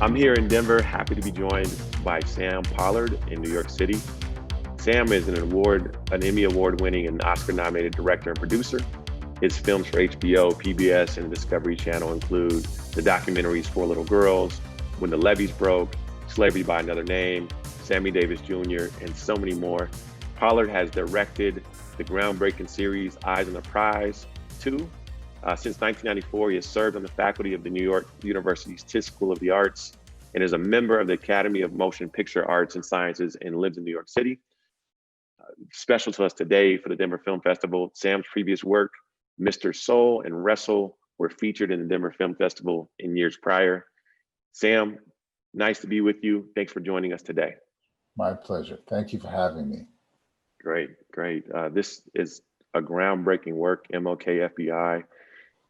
I'm here in Denver, happy to be joined by Sam Pollard in New York City. Sam is an Emmy Award-winning and Oscar-nominated director and producer. His films for HBO, PBS, and the Discovery Channel include the documentaries Four Little Girls, When the Levees Broke, Slavery by Another Name, Sammy Davis Jr., and so many more. Pollard has directed the groundbreaking series Eyes on the Prize 2. Since 1994, he has served on the faculty of the New York University's Tisch School of the Arts and is a member of the Academy of Motion Picture Arts and Sciences and lives in New York City. Special to us today for the Denver Film Festival, Sam's previous work, Mr. Soul and Wrestle, were featured in the Denver Film Festival in years prior. Sam, nice to be with you. Thanks for joining us today. My pleasure. Thank you for having me. Great, great. This is a groundbreaking work, MLK FBI,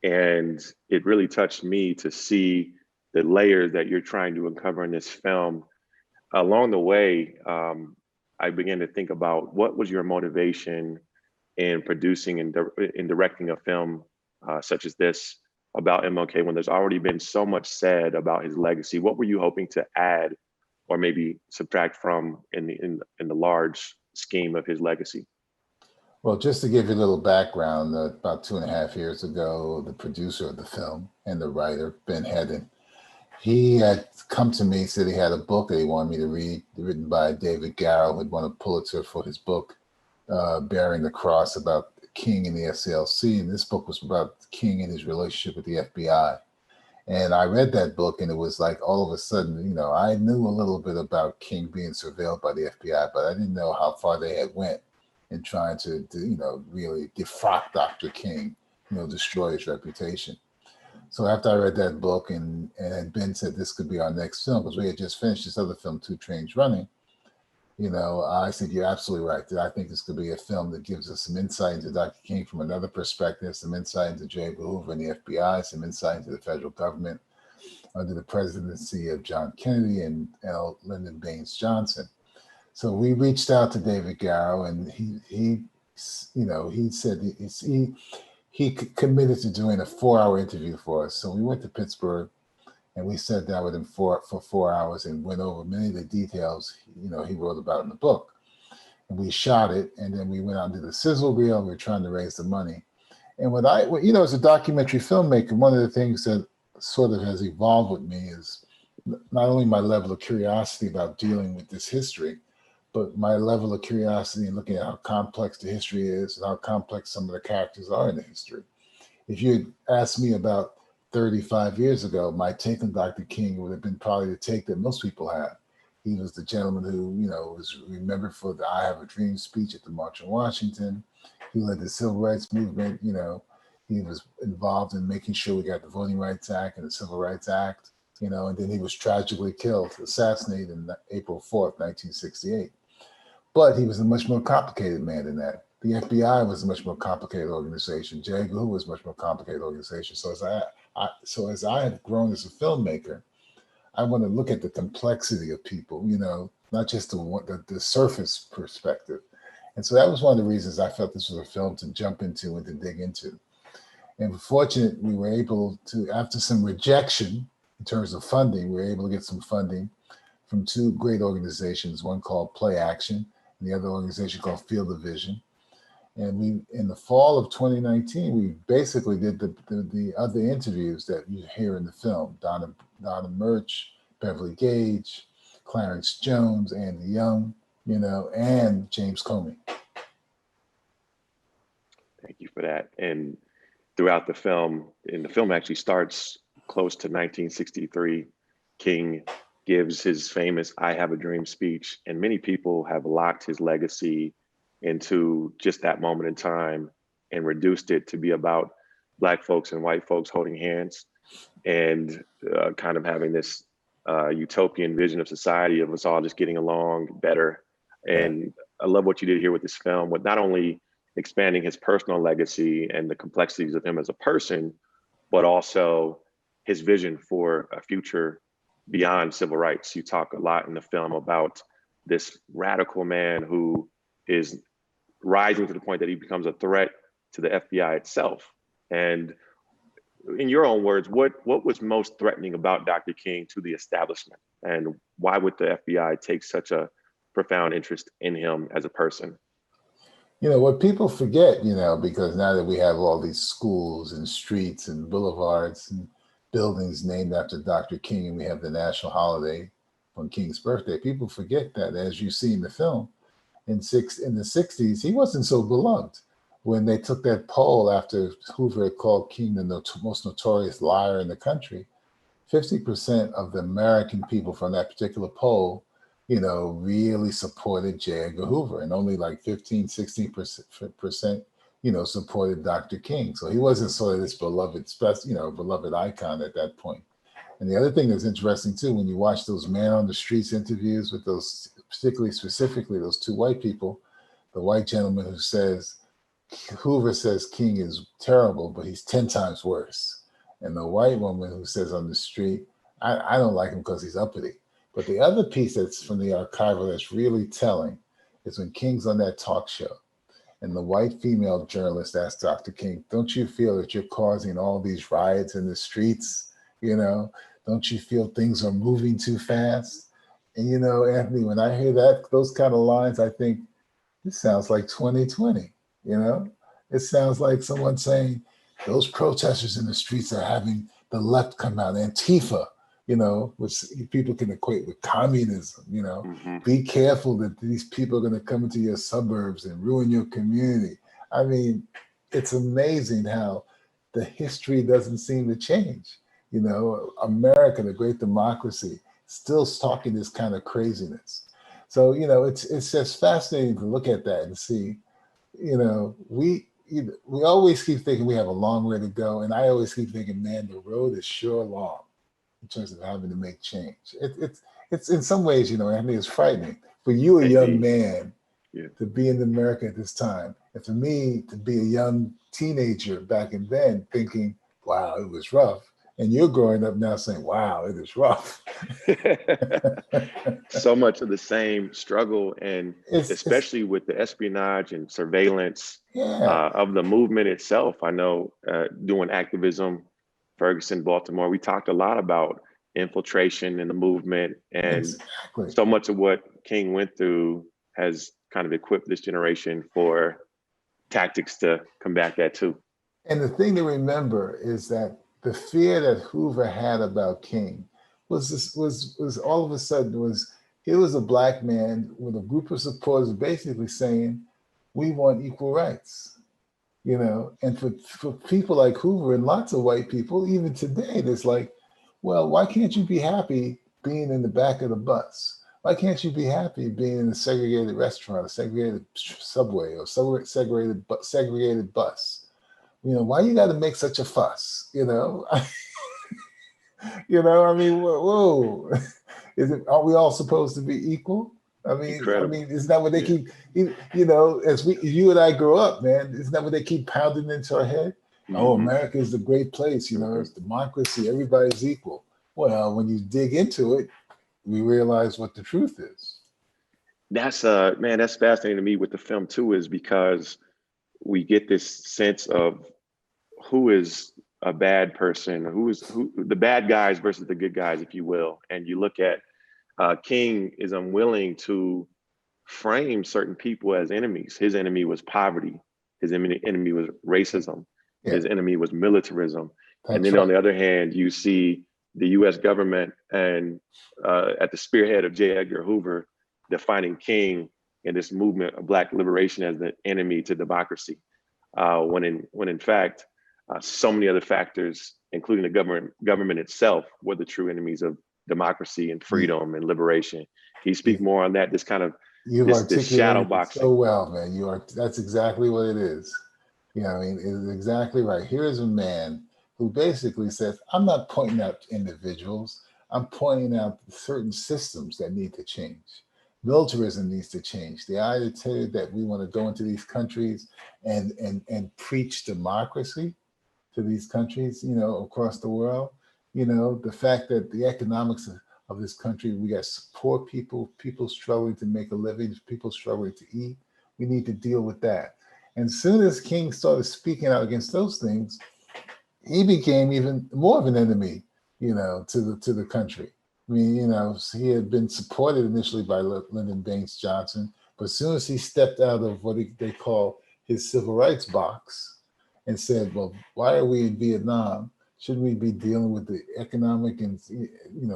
and it really touched me to see the layers that you're trying to uncover in this film. Along the way, I began to think about what was your motivation in producing and in directing a film such as this about MLK when there's already been so much said about his legacy. What were you hoping to add or maybe subtract from in the large scheme of his legacy? Well, just to give you a little background, about 2.5 years ago, the producer of the film and the writer, Ben Hedden, he had come to me, said he had a book that he wanted me to read, written by David Garrow, who had won a Pulitzer for his book, Bearing the Cross, about King and the SCLC. And this book was about King and his relationship with the FBI. And I read that book, and it was like all of a sudden, I knew a little bit about King being surveilled by the FBI, but I didn't know how far they had went in trying to really defrock Dr. King, destroy his reputation. So after I read that book and Ben said this could be our next film, because we had just finished this other film, Two Trains Running, I said, you're absolutely right. I think this could be a film that gives us some insight into Dr. King from another perspective, some insight into J. Edgar Hoover and the FBI, some insight into the federal government under the presidency of John Kennedy and L. Lyndon Baines Johnson. So we reached out to David Garrow, and he said he committed to doing a 4-hour interview for us. So we went to Pittsburgh, and we sat down with him for 4 hours and went over many of the details he wrote about in the book. And we shot it, and then we went out and did the sizzle reel. We were trying to raise the money. And as a documentary filmmaker, one of the things that sort of has evolved with me is not only my level of curiosity about dealing with this history, but my level of curiosity in looking at how complex the history is and how complex some of the characters are in the history. If you had asked me about 35 years ago, my take on Dr. King would have been probably the take that most people have. He was the gentleman who, was remembered for the I Have a Dream speech at the March on Washington. He led the Civil Rights Movement. He was involved in making sure we got the Voting Rights Act and the Civil Rights Act, and then he was tragically assassinated on April 4th, 1968. But he was a much more complicated man than that. The FBI was a much more complicated organization. J. Edgar Hoover was a much more complicated organization. So as I have grown as a filmmaker, I want to look at the complexity of people, not just the surface perspective. And so that was one of the reasons I felt this was a film to jump into and to dig into. And fortunately, we were able to, after some rejection in terms of funding, we were able to get some funding from two great organizations, one called Play Action, and the other organization called Field of Vision. And we, in the fall of 2019, we basically did the other interviews that you hear in the film: Donna Murch, Beverly Gage, Clarence Jones, Andy Young, and James Comey. Thank you for that. And throughout the film, and the film actually starts close to 1963, King gives his famous I Have a Dream speech, and many people have locked his legacy into just that moment in time and reduced it to be about Black folks and white folks holding hands and kind of having this utopian vision of society of us all just getting along better. And I love what you did here with this film, with not only expanding his personal legacy and the complexities of him as a person, but also his vision for a future beyond civil rights. You talk a lot in the film about this radical man who is rising to the point that he becomes a threat to the FBI itself. And in your own words, what was most threatening about Dr. King to the establishment, and why would the FBI take such a profound interest in him as a person? You know, what people forget, you know, because now that we have all these schools and streets and boulevards and buildings named after Dr. King, and we have the national holiday on King's birthday, people forget that, as you see in the film, in the 60s, he wasn't so beloved. When they took that poll after Hoover had called King the most notorious liar in the country, 50% of the American people from that particular poll, you know, really supported J. Edgar Hoover, and only like 15, 16%, you know, supported Dr. King. So he wasn't sort of this beloved, you know, beloved icon at that point. And the other thing that's interesting too, when you watch those man on the streets interviews with those, specifically those two white people, the white gentleman who says, Hoover says King is terrible, but he's 10 times worse. And the white woman who says on the street, I don't like him because he's uppity. But the other piece that's from the archival that's really telling is when King's on that talk show and the white female journalist asked Dr. King, don't you feel that you're causing all these riots in the streets? You know, don't you feel things are moving too fast? And, you know, Anthony, when I hear that, those kind of lines, I think, this sounds like 2020, you know? It sounds like someone saying, those protesters in the streets are having the left come out, Antifa, you know, which people can equate with communism, you know? Mm-hmm. Be careful that these people are going to come into your suburbs and ruin your community. I mean, it's amazing how the history doesn't seem to change. You know, America, the great democracy, still talking this kind of craziness. So, you know, it's just fascinating to look at that and see, you know, we always keep thinking we have a long way to go. And I always keep thinking, man, the road is sure long in terms of having to make change. It's in some ways, you know, I mean, it's frightening. For you, a young man, yeah, to be in America at this time, and for me to be a young teenager back in then thinking, wow, it was rough. And you're growing up now saying, wow, it is rough. so much of the same struggle, and It's especially with the espionage and surveillance yeah, of the movement itself. I know doing activism, Ferguson, Baltimore, we talked a lot about infiltration in the movement, and exactly. so much of what King went through has kind of equipped this generation for tactics to combat that too. And the thing to remember is that the fear that Hoover had about King was all of a sudden was, here was a black man with a group of supporters basically saying, we want equal rights, you know. And for people like Hoover and lots of white people, even today, it's like, well, why can't you be happy being in the back of the bus? Why can't you be happy being in a segregated restaurant, a segregated subway, or segregated bus? You know, why you got to make such a fuss? You know, you know. I mean, whoa, is it? Are we all supposed to be equal? Incredible. Isn't that what they Yeah. keep? You know, as you and I grow up, man, isn't that what they keep pounding into our head? Oh, Mm-hmm. America is the great place. You know, Mm-hmm. it's democracy. Everybody's equal. Well, when you dig into it, we realize what the truth is. That's man, that's fascinating to me with the film too, is because we get this sense of who is a bad person, who the bad guys versus the good guys, if you will. And you look at King is unwilling to frame certain people as enemies. His enemy was poverty. His enemy was racism. Yeah, His enemy was militarism. And that's then on right. the other hand, you see the U.S. government and at the spearhead of J. Edgar Hoover defining King and this movement of Black liberation as the enemy to democracy. When in fact, so many other factors, including the government itself, were the true enemies of democracy and You, freedom and liberation. Can you speak you, more on that? This kind of you've this shadow articulated it so boxing. well, man. That's exactly what it is. You know, I mean, it's exactly right. Here's a man who basically says, I'm not pointing out individuals, I'm pointing out certain systems that need to change. Militarism needs to change. The attitude that we want to go into these countries and preach democracy to these countries, you know, across the world. You know, the fact that the economics of this country, we got poor people, people struggling to make a living, people struggling to eat. We need to deal with that. And soon as King started speaking out against those things, he became even more of an enemy, to the country. I mean, he had been supported initially by Lyndon Baines Johnson, but as soon as he stepped out of what they call his civil rights box and said, "Well, why are we in Vietnam? Shouldn't we be dealing with the economic and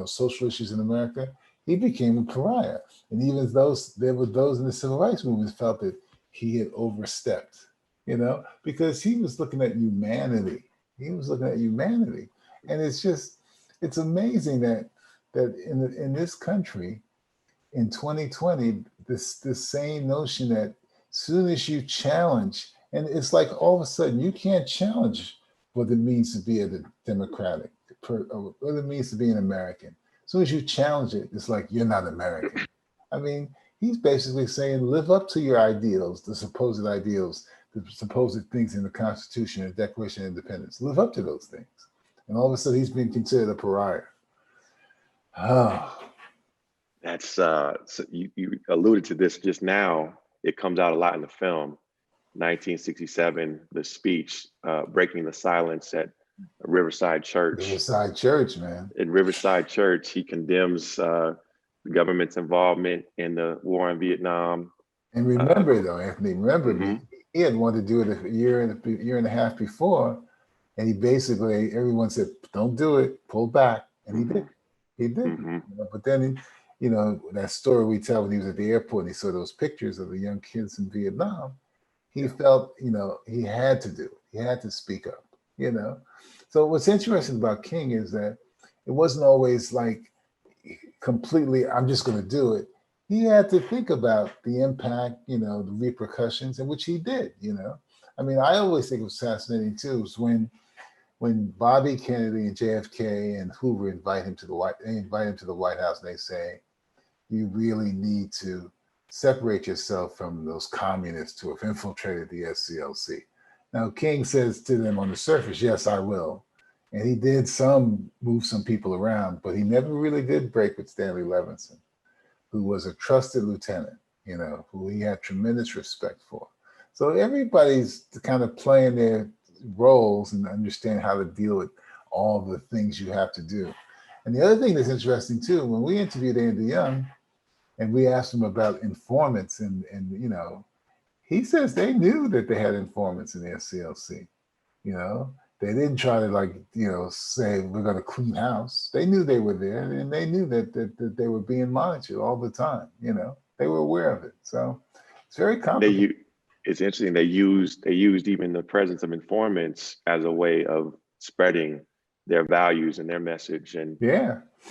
social issues in America?" He became a pariah, and even there were those in the civil rights movement felt that he had overstepped, because he was looking at humanity. He was looking at humanity, and it's amazing that in this country in 2020, this same notion that soon as you challenge, and it's like all of a sudden you can't challenge what it means to be a democratic, what it means to be an American. As soon as you challenge it, it's like you're not American. I mean, he's basically saying live up to your ideals, the supposed things in the Constitution and Declaration of Independence. Live up to those things. And all of a sudden he's been considered a pariah. Oh. That's so you alluded to this just now. It comes out a lot in the film. 1967, the speech breaking the silence at Riverside Church. Riverside Church, man. In Riverside Church, he condemns the government's involvement in the war in Vietnam. And remember, though, Anthony, he had wanted to do it a year and a half before, and he basically, everyone said, "Don't do it, pull back," and he did. He did. But then, that story we tell when he was at the airport and he saw those pictures of the young kids in Vietnam, he felt, he had to do it. He had to speak up, So what's interesting about King is that it wasn't always like completely, I'm just going to do it. He had to think about the impact, the repercussions, and which he did, I mean, I always think it was fascinating too, is when Bobby Kennedy and JFK and Hoover invite him to the White House, and they say, you really need to separate yourself from those communists who have infiltrated the SCLC. Now, King says to them on the surface, yes, I will. And he did move some people around, but he never really did break with Stanley Levinson, who was a trusted lieutenant, who he had tremendous respect for. So everybody's kind of playing their roles and understand how to deal with all the things you have to do. And the other thing that's interesting too, when we interviewed Andy Young and we asked him about informants and he says they knew that they had informants in the SCLC. They didn't try to say we're going to clean house. They knew they were there, and they knew that they were being monitored all the time. They were aware of it. So it's very complicated. It's interesting. They used even the presence of informants as a way of spreading their values and their message, and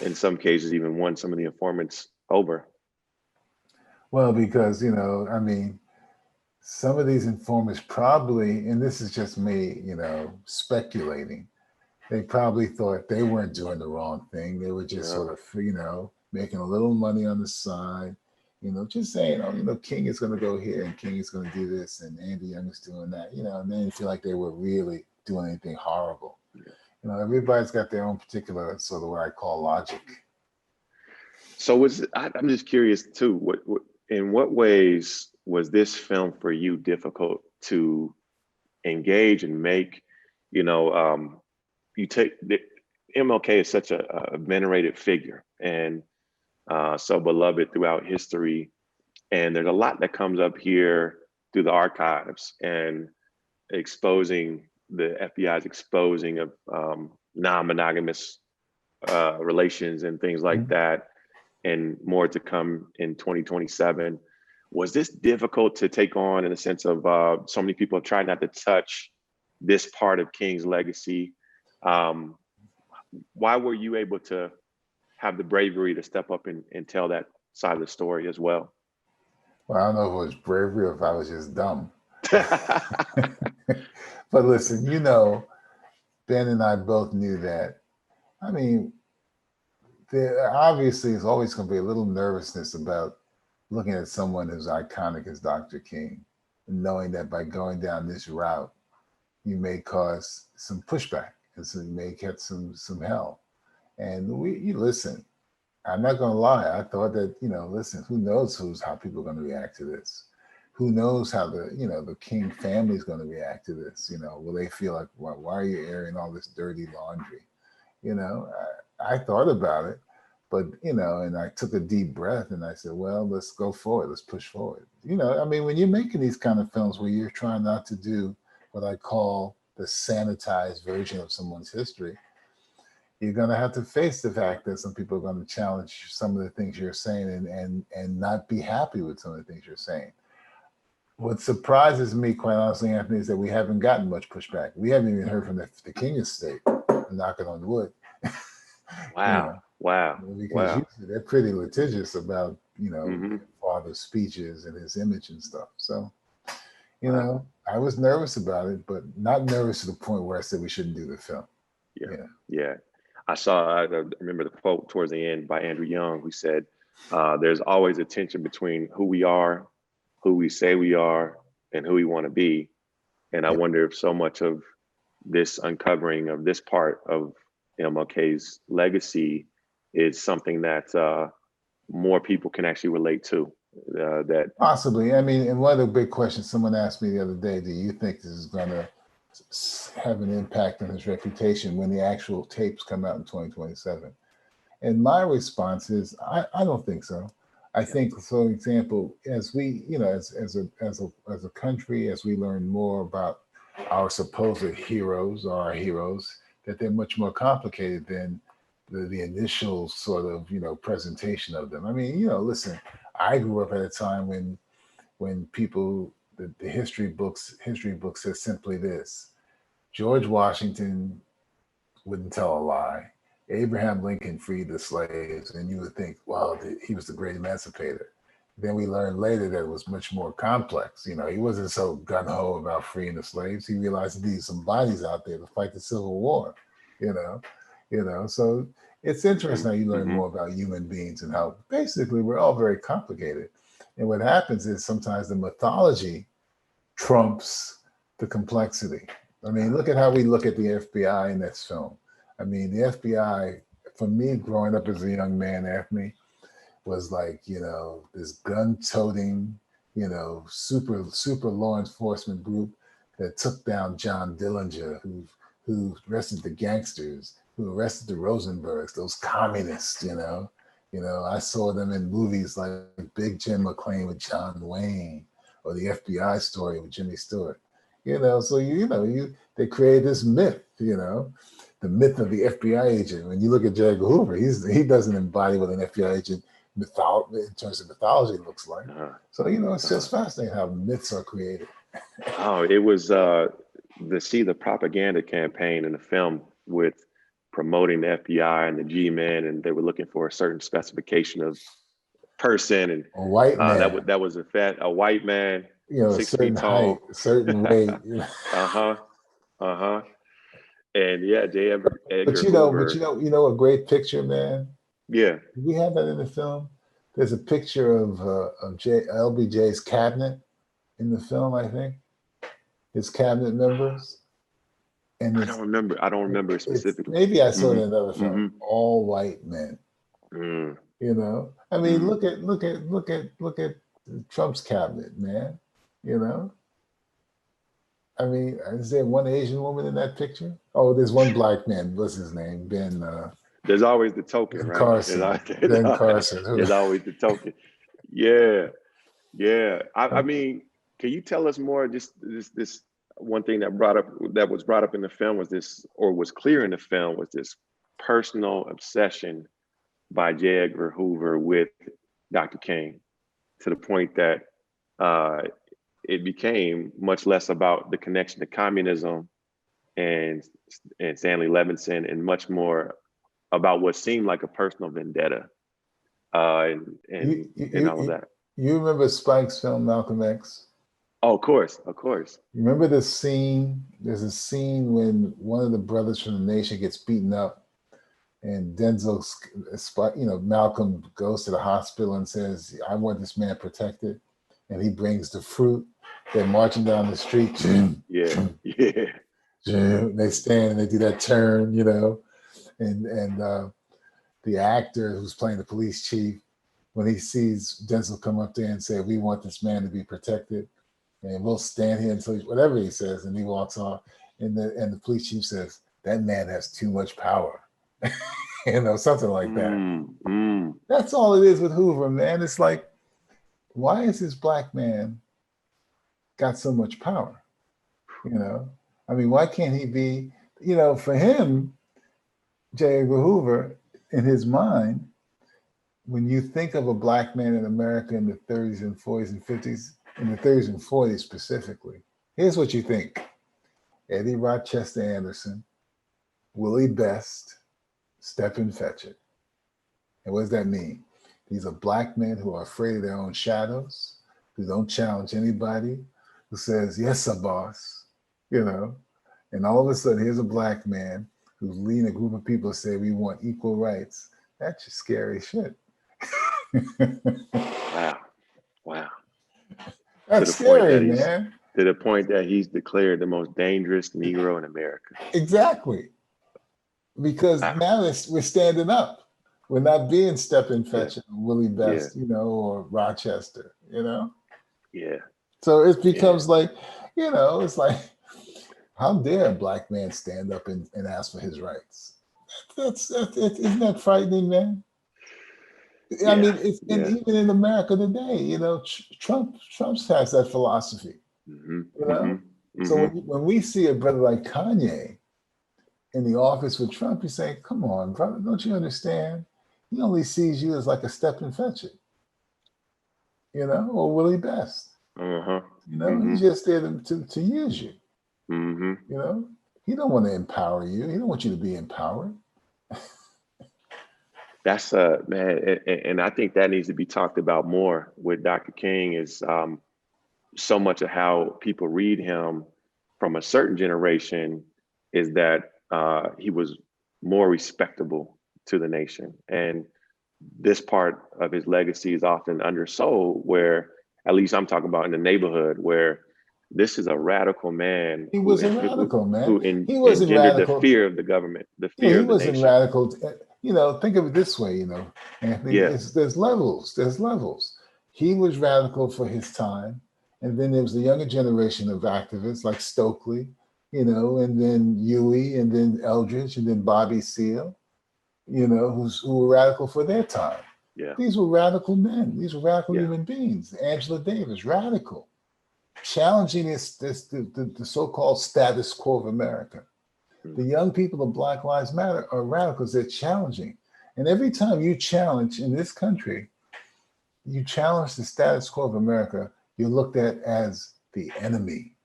in some cases even won some of the informants over. Well, because I mean, some of these informants probably, and this is just me, speculating, they probably thought they weren't doing the wrong thing. They were just sort of, making a little money on the side, just saying, King is going to go here and King is going to do this and Andy Young is doing that, and they didn't feel like they were really doing anything horrible. Everybody's got their own particular sort of what I call logic. So I'm just curious too, in what ways was this film for you difficult to engage and make? You take MLK is such a venerated figure and so beloved throughout history, and there's a lot that comes up here through the archives and exposing the FBI's exposing of non-monogamous relations and things like that, and more to come in 2027. Was this difficult to take on in the sense of so many people have tried not to touch this part of King's legacy? Why were you able to have the bravery to step up and tell that side of the story as well? Well, I don't know if it was bravery or if I was just dumb. But listen, Ben and I both knew that. I mean, there obviously is always going to be a little nervousness about looking at someone as iconic as Dr. King, and knowing that by going down this route, you may cause some pushback, and so you may get some hell. And you listen. I'm not going to lie. I thought that listen, who knows how people are going to react to this. who knows how the King family is going to react to this? Will they feel like, why are you airing all this dirty laundry? I thought about it, but and I took a deep breath and I said, well, let's go forward, let's push forward. When you're making these kind of films where you're trying not to do what I call the sanitized version of someone's history, you're going to have to face the fact that some people are going to challenge some of the things you're saying and not be happy with some of the things you're saying. What surprises me, quite honestly, Anthony, is that we haven't gotten much pushback. We haven't even heard from the King estate, knocking on wood. Wow. Wow. Because usually they're pretty litigious about, Mm-hmm. father's speeches and his image and stuff. So, I was nervous about it, but not nervous to the point where I said we shouldn't do the film. Yeah. I remember the quote towards the end by Andrew Young, who said, there's always a tension between who we are, who we say we are, and who we want to be. And I wonder if so much of this uncovering of this part of MLK's legacy is something that more people can actually relate to. That possibly. And one of the big questions someone asked me the other day, do you think this is going to have an impact on his reputation when the actual tapes come out in 2027? And my response is, I don't think so. I think, for example, as we, as a country, as we learn more about our supposed heroes, that they're much more complicated than the initial sort of, presentation of them. Listen, I grew up at a time when people, the history books says simply this: George Washington wouldn't tell a lie. Abraham Lincoln freed the slaves, and you would think, well, he was the great emancipator. Then we learned later that it was much more complex. He wasn't so gung-ho about freeing the slaves. He realized he needed some bodies out there to fight the Civil War, So it's interesting how you learn more about human beings and how basically we're all very complicated. And what happens is sometimes the mythology trumps the complexity. Look at how we look at the FBI in this film. The FBI, for me, growing up as a young man, Anthony, was like, this gun-toting, super law enforcement group that took down John Dillinger, who arrested the gangsters, who arrested the Rosenbergs, those communists, I saw them in movies like Big Jim McClain with John Wayne, or the FBI Story with Jimmy Stewart. So they created this myth, the myth of the FBI agent. When you look at J. Edgar Hoover, he doesn't embody what an FBI agent in terms of mythology looks like. So it's just fascinating how myths are created. It was the propaganda campaign in the film with promoting the FBI and the G-men, and they were looking for a certain specification of person, and a white man that was a white man, 6 feet tall, height, a certain weight. And J. Edgar Hoover. A great picture, man. Yeah. Do we have that in the film? There's a picture of LBJ's cabinet in the film, I think. His cabinet members. And I don't remember specifically. Maybe I saw it in another film. All white men. Look at Trump's cabinet, man. Is there one Asian woman in that picture? Oh, there's one black man. What's his name? Ben. There's always the token, right? Carson. Ben Carson. There's always the token. Yeah. Can you tell us more? Just this one thing that was brought up in the film was clear in the film, was this personal obsession by J. Edgar Hoover with Dr. King, to the point that it became much less about the connection to communism and Stanley Levinson, and much more about what seemed like a personal vendetta and all of that. You remember Spike's film Malcolm X? Oh, of course. You remember the scene? There's a scene when one of the brothers from the nation gets beaten up, and Malcolm goes to the hospital and says, "I want this man protected," and he brings the fruit. They're marching down the street. Yeah. They stand and they do that turn, and the actor who's playing the police chief, when he sees Denzel come up there and say, "We want this man to be protected, and we'll stand here until whatever he says," and he walks off, and the police chief says, "That man has too much power," something like that. That's all it is with Hoover, man. It's like, why is this black man got so much power? I mean, why can't he be? For him, J. Edgar Hoover, in his mind, when you think of a black man in America in the 30s and 40s and 50s, in the 30s and 40s specifically, here's what you think: Eddie Rochester Anderson, Willie Best, Stepin Fetchit. And what does that mean? These are black men who are afraid of their own shadows, who don't challenge anybody, who says, "Yes, sir, boss," And all of a sudden, here's a black man who's leading a group of people to say, "We want equal rights." That's just scary shit. Wow. That's scary, man. To the point that he's declared the most dangerous Negro in America. Exactly. Because now we're standing up. We're not being Stepin Fetchit, Willie Best, or Rochester, Yeah. So it becomes like, it's like, how dare a black man stand up and ask for his rights? Isn't that frightening, man? I mean, and even in America today, Trump has that philosophy. So when we see a brother like Kanye in the office with Trump, you say, "Come on, brother, don't you understand? He only sees you as like a Stepin Fetchit, or Willie Best. He's just there to use you. He don't want to empower you. He don't want you to be empowered." That's man, and I think that needs to be talked about more with Dr. King. Is so much of how people read him from a certain generation is that he was more respectable to the nation, and this part of his legacy is often undersold. Where, at least I'm talking about in the neighborhood, where this is a radical man. He was a radical man. He wasn't radical. The fear of the government, the fear of the nation. He wasn't radical. Think of it this way, Anthony, there's levels. There's levels. He was radical for his time. And then there was the younger generation of activists like Stokely, and then Huey, and then Eldridge, and then Bobby Seale, who were radical for their time. Yeah. These were radical men. These were radical human beings. Angela Davis, radical. Challenging the so-called status quo of America. The young people of Black Lives Matter are radicals. They're challenging. And every time you challenge in this country, you challenge the status quo of America, you're looked at as the enemy.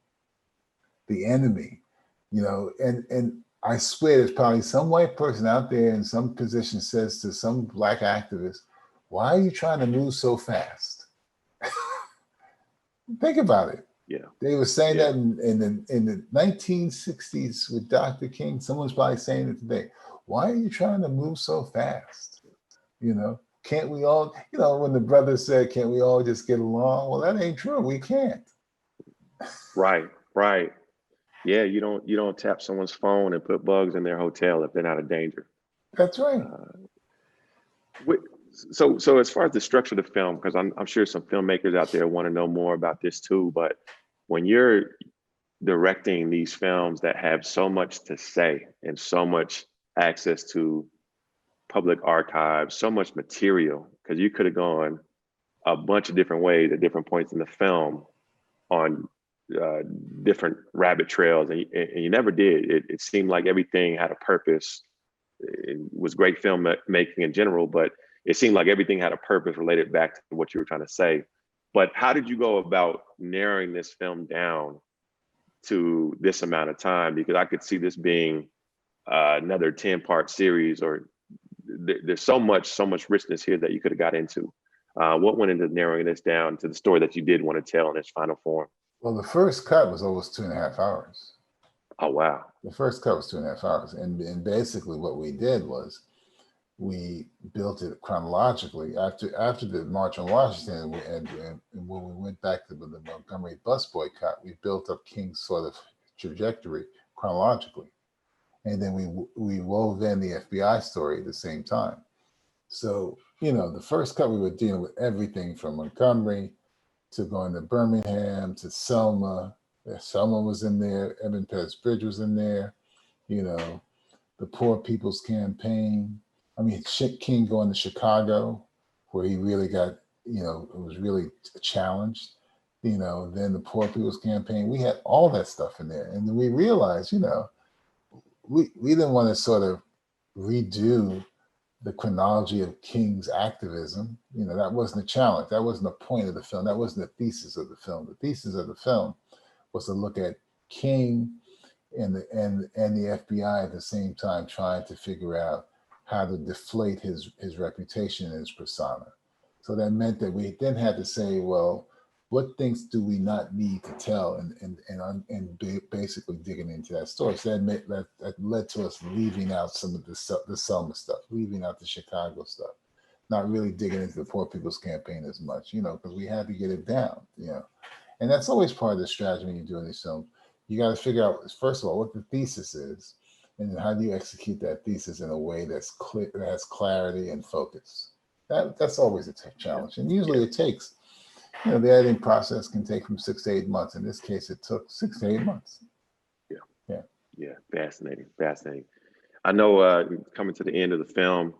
The enemy, and I swear there's probably some white person out there in some position says to some black activist, "Why are you trying to move so fast?" Think about it. Yeah. They were saying that in the 1960s with Dr. King. Someone's probably saying it today. Why are you trying to move so fast? Can't we all, when the brother said, "Can't we all just get along?" Well, that ain't true. We can't. Right. Yeah, you don't tap someone's phone and put bugs in their hotel if they're not in danger. That's right. So as far as the structure of the film, because I'm sure some filmmakers out there want to know more about this too, but when you're directing these films that have so much to say and so much access to public archives, so much material, because you could have gone a bunch of different ways at different points in the film on different rabbit trails, and you never did. It seemed like everything had a purpose. It was great filmmaking in general, but it seemed like everything had a purpose related back to what you were trying to say. But how did you go about narrowing this film down to this amount of time? Because I could see this being another 10-part series, or there's so much richness here that you could have got into. What went into narrowing this down to the story that you did want to tell in its final form? Well, the first cut was almost 2.5 hours. Oh, wow. The first cut was 2.5 hours. And basically what we did was we built it chronologically after the March on Washington, and when we went back to the Montgomery bus boycott, we built up King's sort of trajectory chronologically. And then we wove in the FBI story at the same time. So the first cut we were dealing with everything from Montgomery to going to Birmingham to Selma. Selma was in there. Evan Pettis Bridge was in there. You know, the Poor People's Campaign. I mean, King going to Chicago, where he really got, it was really challenged. Then the Poor People's Campaign. We had all that stuff in there, and then we realized, we didn't want to sort of redo the chronology of King's activism. That wasn't a challenge. That wasn't the point of the film. That wasn't the thesis of the film. The thesis of the film was to look at King and the FBI at the same time, trying to figure out how to deflate his reputation and his persona. So that meant that we then had to say, well, what things do we not need to tell, and basically digging into that story. So that led to us leaving out some of the Selma stuff, leaving out the Chicago stuff, not really digging into the Poor People's Campaign as much, because we had to get it down, And that's always part of the strategy when you're doing these films. You got to figure out, first of all, what the thesis is, and then how do you execute that thesis in a way that's clear, that has clarity and focus. That's always a challenge, and usually it takes. The editing process can take from 6 to 8 months. In this case, it took 6 to 8 months. Yeah. Fascinating. I know coming to the end of the film,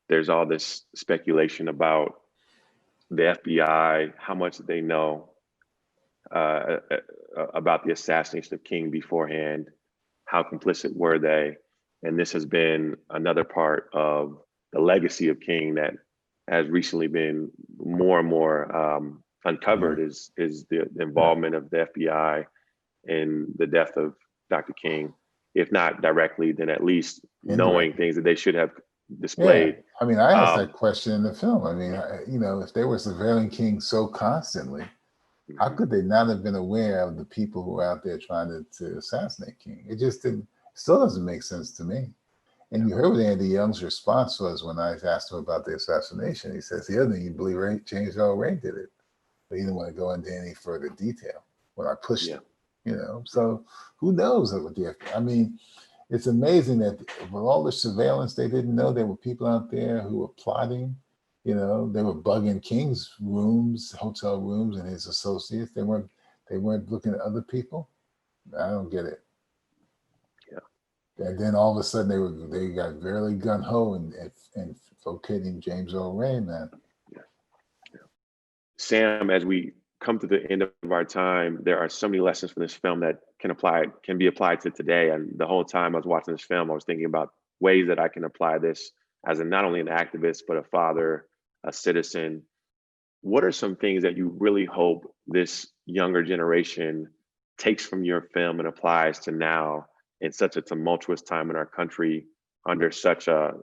there's all this speculation about the FBI, how much they know about the assassination of King beforehand, how complicit were they? And this has been another part of the legacy of King that has recently been more and more uncovered is the involvement of the FBI in the death of Dr. King, if not directly, then at least knowing things that they should have displayed. Yeah. I mean, I asked that question in the film. I mean, if they were surveilling King so constantly, how could they not have been aware of the people who were out there trying to assassinate King? It just still doesn't make sense to me. And you heard what Andy Young's response was when I asked him about the assassination. He says, the other thing, you believe James Earl Ray did it, but he didn't want to go into any further detail when I pushed him, So who knows what the FBI, I mean, it's amazing that with all the surveillance, they didn't know there were people out there who were plotting. They were bugging King's rooms, hotel rooms, and his associates. They weren't looking at other people. I don't get it. And then all of a sudden they got very gun ho and locating James Earl Ray, man. Yeah. Sam, as we come to the end of our time, there are so many lessons from this film that can be applied to today. And the whole time I was watching this film, I was thinking about ways that I can apply this as not only an activist, but a father, a citizen. What are some things that you really hope this younger generation takes from your film and applies to now in such a tumultuous time in our country under such a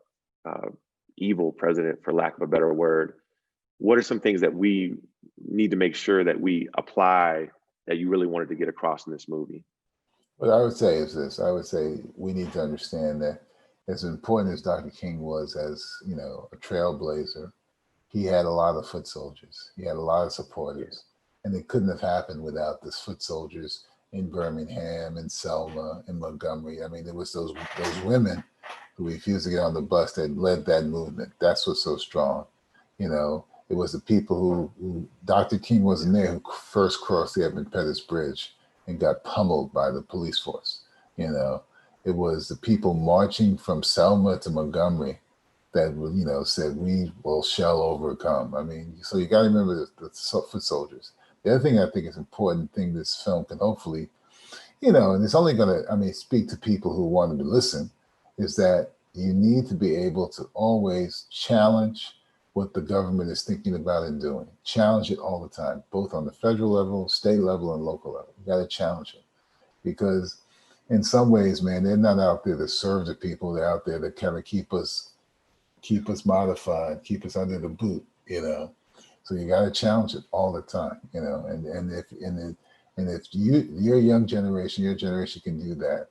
evil president, for lack of a better word? What are some things that we need to make sure that we apply that you really wanted to get across in this movie? What I would say is this. I would say we need to understand that as important as Dr. King was as, a trailblazer, he had a lot of foot soldiers. He had a lot of supporters. And it couldn't have happened without the foot soldiers in Birmingham, in Selma, in Montgomery. I mean, there was those women who refused to get on the bus that led that movement. That's what's so strong. It was the people who Dr. King wasn't there who first crossed the Evan Pettis Bridge and got pummeled by the police force. It was the people marching from Selma to Montgomery that, said, we shall overcome. I mean, so you got to remember the foot soldiers. The other thing I think is important thing this film can hopefully, and it's only going to, speak to people who want to listen, is that you need to be able to always challenge what the government is thinking about and doing. Challenge it all the time, both on the federal level, state level, and local level. You got to challenge it because in some ways, man, they're not out there to serve the people. They're out there to kind of keep us modified, keep us under the boot, So you got to challenge it all the time, And if your young generation, your generation can do that,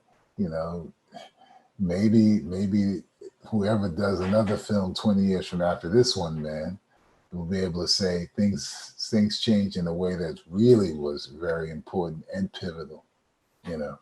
maybe whoever does another film 20 years from after this one, man, will be able to say things change in a way that really was very important and pivotal, Yeah.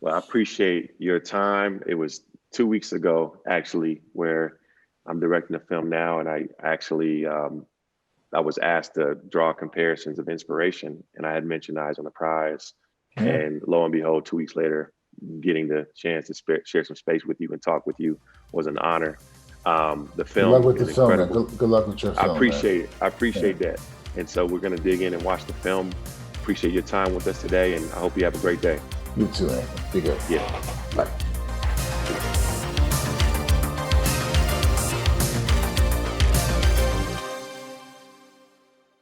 Well, I appreciate your time. It was 2 weeks ago, actually, where I'm directing a film now, and I actually I was asked to draw comparisons of inspiration, and I had mentioned Eyes on the Prize, Yeah. and lo and behold, 2 weeks later, getting the chance to share some space with you and talk with you was an honor. The Good luck film with is the film, man. incredible. Good luck with your film. I appreciate man. it. I appreciate that. And so we're going to dig in and watch the film. Appreciate your time with us today, and I hope you have a great day. You too, Anthony. Be good. Yeah. Bye.